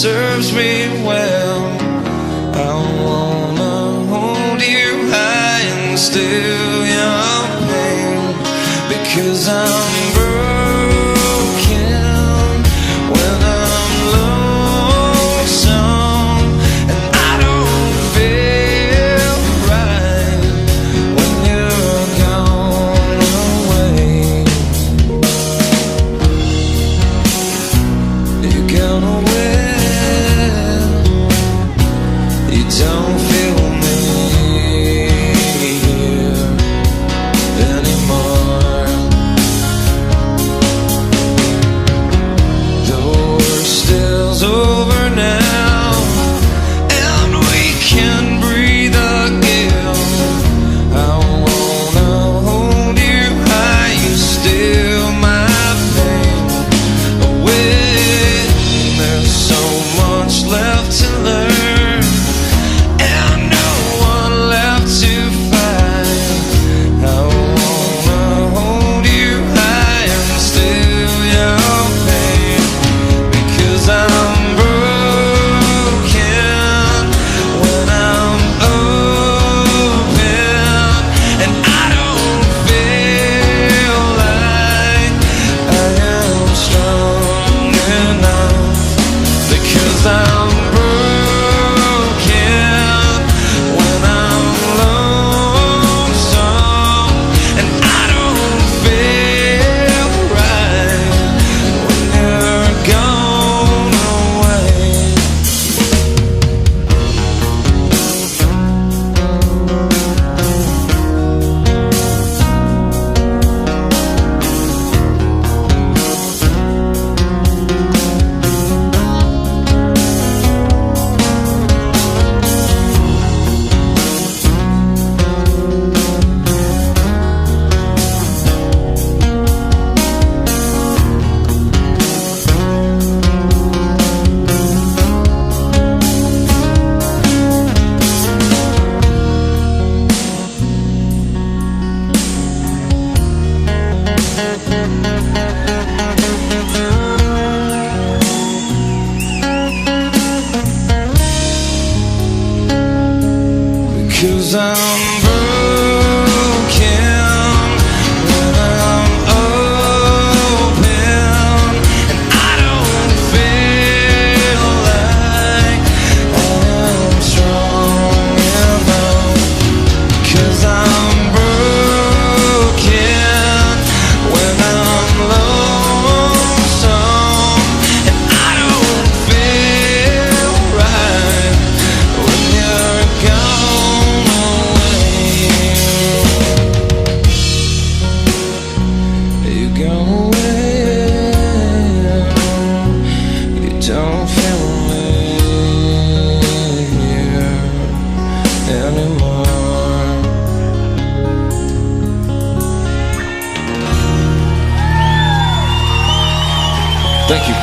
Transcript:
serves me well. I wanna hold you high and still your pain, because I'm broken when I'm lonesome, and I don't feel right when you're gone away. You're gone away. You don't feel me here anymore. The worst is over now, and we can breathe again. I wanna hold you high, you still my pain away. There's so much left to learn, and no one left to find. I wanna hold you high and still your pain, because I'm broken when I'm open, and I don't feel like I am strong enough, because I'm broken when I'm lonesome, and I don't feel right when you're gone away. Because I'm broken when I'm open, and I don't feel like I am strong enough, because I'm broken when I'm lonesome, and I don't feel right when you're gone away. You go away. You don't feel me here anymore. Thank you.